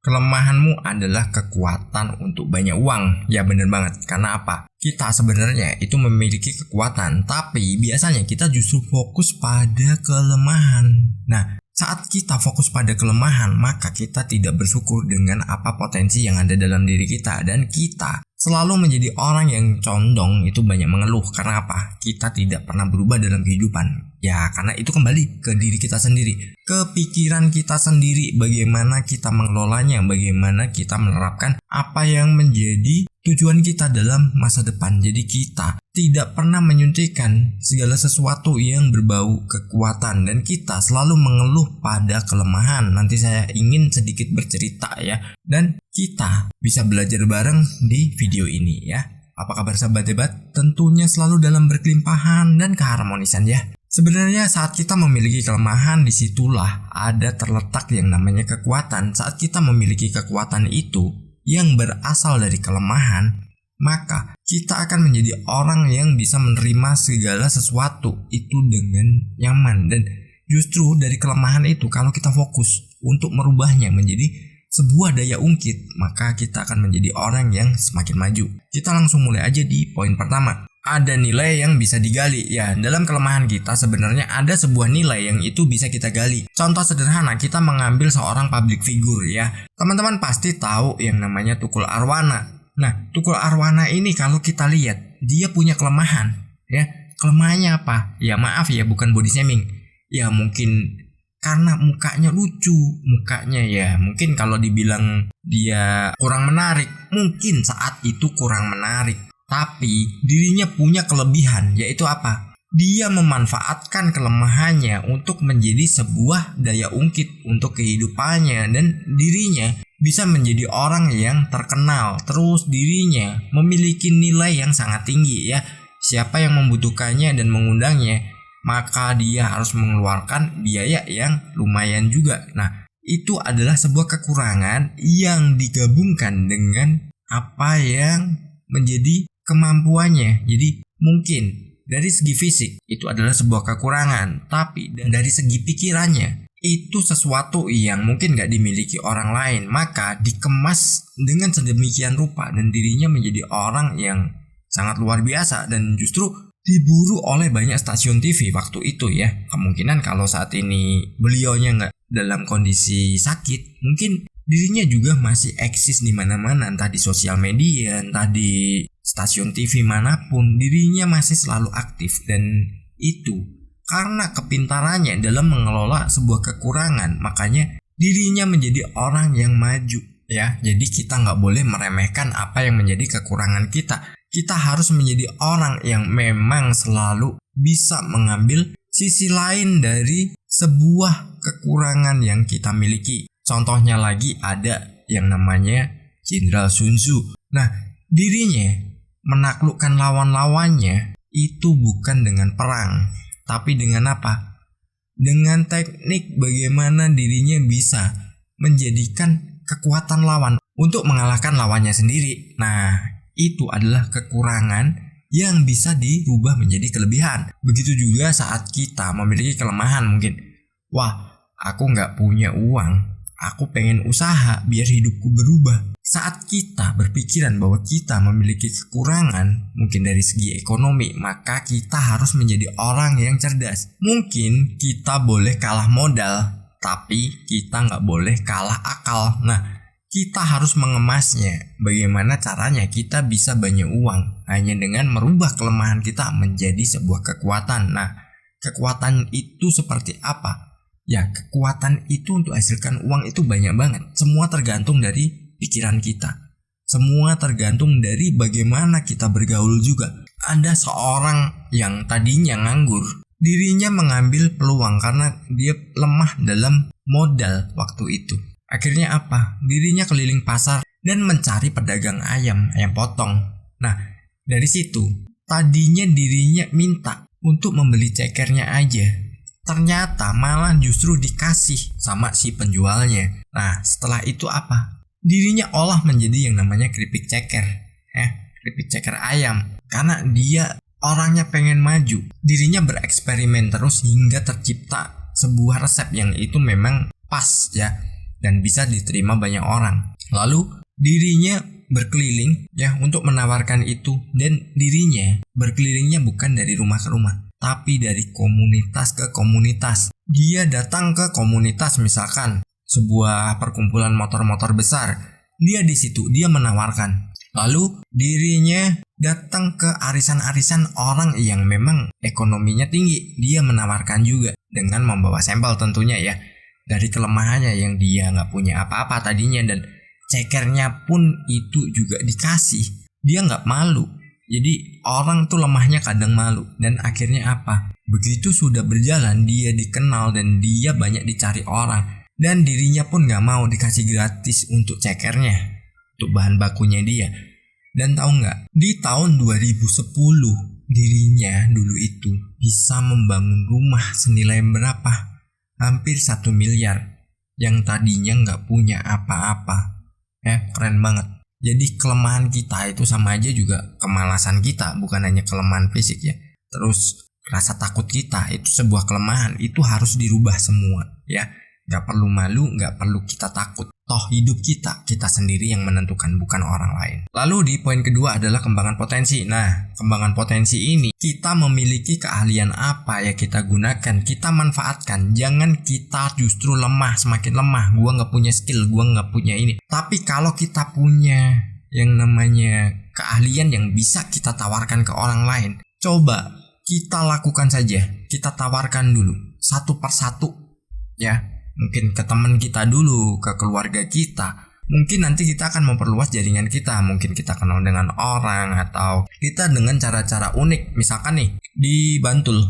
Kelemahanmu adalah kekuatan untuk banyak uang. Ya bener banget. Karena apa? Kita sebenarnya itu memiliki kekuatan, tapi biasanya kita justru fokus pada kelemahan. Nah, saat kita fokus pada kelemahan, maka kita tidak bersyukur dengan apa potensi yang ada dalam diri kita. Dan kita selalu menjadi orang yang condong itu banyak mengeluh. Karena apa? Kita tidak pernah berubah dalam kehidupan. Ya, karena itu kembali ke diri kita sendiri. Ke pikiran kita sendiri, bagaimana kita mengelolanya, bagaimana kita menerapkan apa yang menjadi tujuan kita dalam masa depan. Jadi kita tidak pernah menyuntikkan segala sesuatu yang berbau kekuatan, dan kita selalu mengeluh pada kelemahan. Nanti saya ingin sedikit bercerita ya, dan kita bisa belajar bareng di video ini ya. Apa kabar sahabat hebat? Tentunya selalu dalam berkelimpahan dan keharmonisan ya. Sebenarnya saat kita memiliki kelemahan, disitulah ada terletak yang namanya kekuatan. Saat kita memiliki kekuatan itu yang berasal dari kelemahan, maka kita akan menjadi orang yang bisa menerima segala sesuatu itu dengan nyaman. Dan justru dari kelemahan itu, kalau kita fokus untuk merubahnya menjadi sebuah daya ungkit, maka kita akan menjadi orang yang semakin maju. Kita langsung mulai aja di poin pertama. Ada nilai yang bisa digali. Ya, dalam kelemahan kita sebenarnya ada sebuah nilai yang itu bisa kita gali. Contoh sederhana, kita mengambil seorang public figure ya. Teman-teman pasti tahu yang namanya Tukul Arwana. Nah, Tukul Arwana ini kalau kita lihat, dia punya kelemahan ya. Kelemahannya apa? Ya maaf ya, bukan body shaming. Ya mungkin karena mukanya lucu, mukanya ya mungkin kalau dibilang dia kurang menarik, mungkin saat itu kurang menarik. Tapi dirinya punya kelebihan, yaitu apa? Dia memanfaatkan kelemahannya untuk menjadi sebuah daya ungkit untuk kehidupannya, dan dirinya bisa menjadi orang yang terkenal. Terus dirinya memiliki nilai yang sangat tinggi ya. Siapa yang membutuhkannya dan mengundangnya, maka dia harus mengeluarkan biaya yang lumayan juga. Nah, itu adalah sebuah kekurangan yang digabungkan dengan apa yang menjadi kemampuannya. Jadi mungkin dari segi fisik itu adalah sebuah kekurangan, tapi dari segi pikirannya itu sesuatu yang mungkin gak dimiliki orang lain. Maka dikemas dengan sedemikian rupa dan dirinya menjadi orang yang sangat luar biasa, dan justru diburu oleh banyak stasiun TV waktu itu ya. Kemungkinan kalau saat ini beliaunya gak dalam kondisi sakit, mungkin dirinya juga masih eksis di mana-mana, entah di sosial media, entah di stasiun TV manapun, dirinya masih selalu aktif. Dan itu karena kepintarannya dalam mengelola sebuah kekurangan, makanya dirinya menjadi orang yang maju ya. Jadi kita nggak boleh meremehkan apa yang menjadi kekurangan kita. Kita harus menjadi orang yang memang selalu bisa mengambil sisi lain dari sebuah kekurangan yang kita miliki. Contohnya lagi ada yang namanya Jenderal Sun Tzu. Nah, dirinya menaklukkan lawan-lawannya itu bukan dengan perang, tapi dengan apa? Dengan teknik bagaimana dirinya bisa menjadikan kekuatan lawan untuk mengalahkan lawannya sendiri. Nah, itu adalah kekurangan yang bisa dirubah menjadi kelebihan. Begitu juga saat kita memiliki kelemahan, mungkin, wah, aku nggak punya uang, aku pengen usaha biar hidupku berubah. Saat kita berpikiran bahwa kita memiliki kekurangan, mungkin dari segi ekonomi, maka kita harus menjadi orang yang cerdas. Mungkin kita boleh kalah modal, tapi kita nggak boleh kalah akal. Nah, kita harus mengemasnya. Bagaimana caranya kita bisa banyak uang? Hanya dengan merubah kelemahan kita menjadi sebuah kekuatan. Nah, kekuatan itu seperti apa? Ya, kekuatan itu untuk hasilkan uang itu banyak banget. Semua tergantung dari pikiran kita. Semua tergantung dari bagaimana kita bergaul juga. Ada seorang yang tadinya nganggur, dirinya mengambil peluang karena dia lemah dalam modal waktu itu. Akhirnya apa? Dirinya keliling pasar dan mencari pedagang ayam potong. Nah, dari situ tadinya dirinya minta untuk membeli cekernya aja. Ternyata malah justru dikasih sama si penjualnya. Nah, setelah itu apa? Dirinya olah menjadi yang namanya keripik ceker. Keripik ceker ayam. Karena dia orangnya pengen maju. Dirinya bereksperimen terus hingga tercipta sebuah resep yang itu memang pas ya. dan bisa diterima banyak orang. Lalu dirinya berkeliling ya untuk menawarkan itu, dan dirinya berkelilingnya bukan dari rumah ke rumah, tapi dari komunitas ke komunitas. Dia datang ke komunitas, misalkan sebuah perkumpulan motor-motor besar. Dia di situ, dia menawarkan. Lalu dirinya datang ke arisan-arisan orang yang memang ekonominya tinggi. Dia menawarkan juga dengan membawa sampel tentunya ya, dari kelemahannya yang dia nggak punya apa-apa tadinya, dan cekernya pun itu juga dikasih. Dia nggak malu. Jadi orang tuh lemahnya kadang malu. Dan akhirnya apa? Begitu sudah berjalan, dia dikenal dan dia banyak dicari orang. Dan dirinya pun nggak mau dikasih gratis untuk cekernya, untuk bahan bakunya dia. Dan tahu nggak? Di tahun 2010 dirinya dulu itu bisa membangun rumah senilai berapa? Hampir 1 miliar. Yang tadinya nggak punya apa-apa. Keren banget. Jadi kelemahan kita itu sama aja juga kemalasan kita, bukan hanya kelemahan fisik ya. Terus rasa takut kita itu sebuah kelemahan, itu harus dirubah semua ya. Gak perlu malu, gak perlu kita takut. Toh hidup kita sendiri yang menentukan, bukan orang lain. Lalu di poin kedua adalah kembangan potensi. Nah, kembangan potensi ini kita memiliki keahlian apa ya kita gunakan, kita manfaatkan. Jangan kita justru lemah, semakin lemah. Gua gak punya skill, gua gak punya ini. Tapi kalau kita punya yang namanya keahlian yang bisa kita tawarkan ke orang lain, coba kita lakukan saja. Kita tawarkan dulu satu persatu ya. Mungkin ke teman kita dulu, ke keluarga kita. Mungkin nanti kita akan memperluas jaringan kita. Mungkin kita kenal dengan orang, atau kita dengan cara-cara unik. Misalkan nih, di Bantul,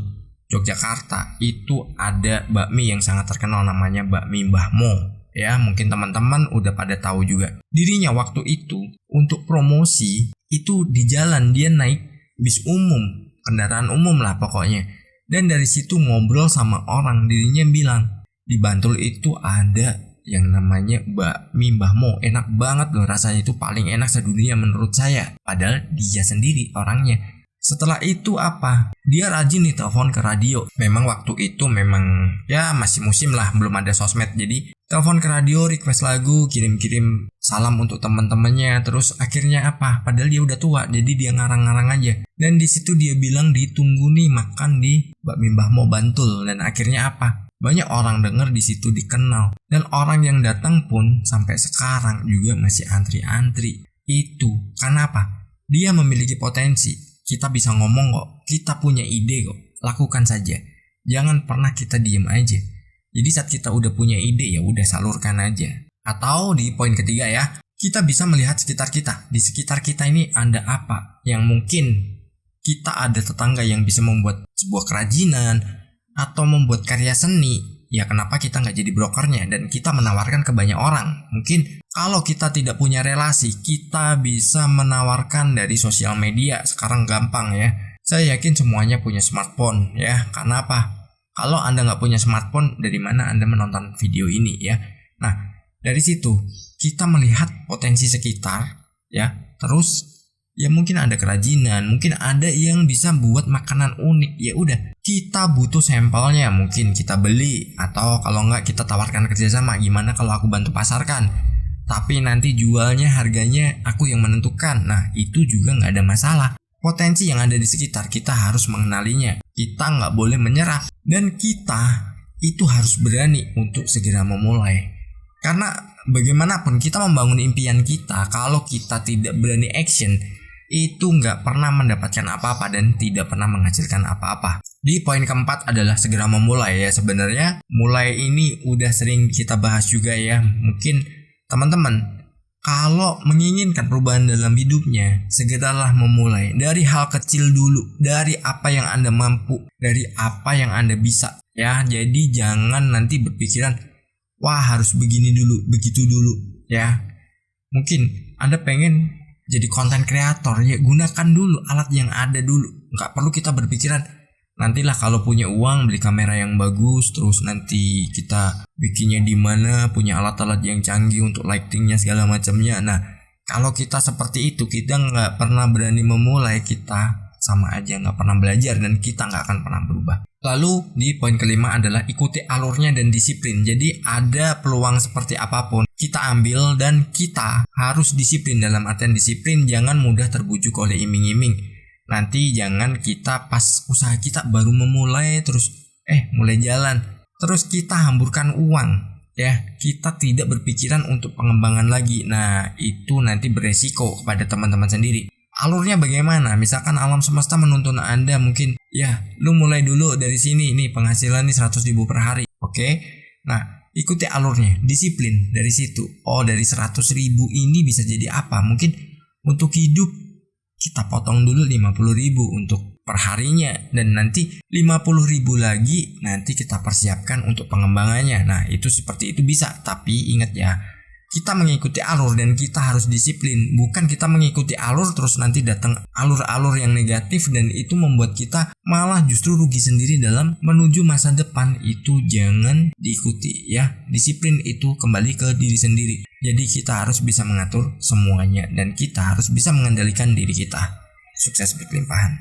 Yogyakarta, itu ada bakmi yang sangat terkenal, namanya bakmi Mbah Mo. Ya, mungkin teman-teman udah pada tahu juga. Dirinya waktu itu untuk promosi itu di jalan, dia naik bis umum, kendaraan umum lah pokoknya. Dan dari situ ngobrol sama orang, dirinya bilang, di Bantul itu ada yang namanya bakmi Mbah Mo. Enak banget loh, rasanya itu paling enak sedunia menurut saya. Padahal dia sendiri orangnya. Setelah itu apa? Dia rajin nih telepon ke radio. Memang waktu itu memang ya masih musim lah, belum ada sosmed. Jadi telepon ke radio, request lagu, kirim-kirim salam untuk teman-temannya. Terus akhirnya apa? Padahal dia udah tua, jadi dia ngarang-ngarang aja. Dan di situ dia bilang ditunggu nih makan di bakmi Mbah Mo Bantul. Dan akhirnya apa? Banyak orang denger, di situ dikenal. Dan orang yang datang pun sampai sekarang juga masih antri-antri. Itu karena apa? Dia memiliki potensi. Kita bisa ngomong kok, kita punya ide kok. Lakukan saja. Jangan pernah kita diem aja. Jadi saat kita udah punya ide ya udah salurkan aja. Atau di poin ketiga ya, kita bisa melihat sekitar kita. Di sekitar kita ini ada apa? Yang mungkin kita ada tetangga yang bisa membuat sebuah kerajinan atau membuat karya seni, ya kenapa kita nggak jadi brokernya dan kita menawarkan ke banyak orang. Mungkin kalau kita tidak punya relasi, kita bisa menawarkan dari sosial media. Sekarang gampang ya. Saya yakin semuanya punya smartphone ya. Karena apa? Kalau Anda nggak punya smartphone, dari mana Anda menonton video ini ya? Nah, dari situ kita melihat potensi sekitar ya. Terus ya mungkin ada kerajinan, mungkin ada yang bisa buat makanan unik. Ya udah, kita butuh sampelnya, mungkin kita beli, atau kalau nggak kita tawarkan kerjasama. Gimana kalau aku bantu pasarkan, tapi nanti jualnya harganya aku yang menentukan. Nah itu juga nggak ada masalah. Potensi yang ada di sekitar kita harus mengenalinya. Kita nggak boleh menyerah, dan kita itu harus berani untuk segera memulai. Karena bagaimanapun kita membangun impian kita, kalau kita tidak berani action, itu nggak pernah mendapatkan apa-apa dan tidak pernah menghasilkan apa-apa. Di poin keempat adalah segera memulai ya. Sebenarnya mulai ini udah sering kita bahas juga ya. Mungkin teman-teman kalau menginginkan perubahan dalam hidupnya, segeralah memulai dari hal kecil dulu, dari apa yang Anda mampu, dari apa yang Anda bisa ya. Jadi jangan nanti berpikiran wah harus begini dulu, begitu dulu ya. Mungkin Anda pengen jadi konten kreator, ya gunakan dulu alat yang ada dulu. Nggak perlu kita berpikiran nantilah kalau punya uang beli kamera yang bagus, terus nanti kita bikinnya di mana, punya alat-alat yang canggih untuk lightingnya segala macamnya. Nah kalau kita seperti itu, kita nggak pernah berani memulai, kita sama aja nggak pernah belajar dan kita nggak akan pernah berubah. Lalu di poin kelima adalah ikuti alurnya dan disiplin. Jadi ada peluang seperti apapun kita ambil dan kita harus disiplin. Dalam artian disiplin, jangan mudah terbujuk oleh iming-iming. Nanti jangan kita pas usaha kita baru memulai terus mulai jalan terus kita hamburkan uang ya, kita tidak berpikiran untuk pengembangan lagi. Nah itu nanti beresiko kepada teman-teman sendiri. Alurnya bagaimana? Misalkan alam semesta menuntun Anda mungkin ya lu mulai dulu dari sini nih, penghasilan nih 100.000 per hari. Oke. Nah, ikuti alurnya, disiplin dari situ. Oh, dari 100.000 ini bisa jadi apa? Mungkin untuk hidup kita potong dulu 50.000 untuk perharinya, dan nanti 50.000 lagi nanti kita persiapkan untuk pengembangannya. Nah, itu seperti itu bisa. Tapi ingat ya, kita mengikuti alur dan kita harus disiplin. Bukan kita mengikuti alur terus nanti datang alur-alur yang negatif dan itu membuat kita malah justru rugi sendiri dalam menuju masa depan. Itu jangan diikuti ya. Disiplin itu kembali ke diri sendiri. Jadi kita harus bisa mengatur semuanya dan kita harus bisa mengendalikan diri kita. Sukses berkelimpahan.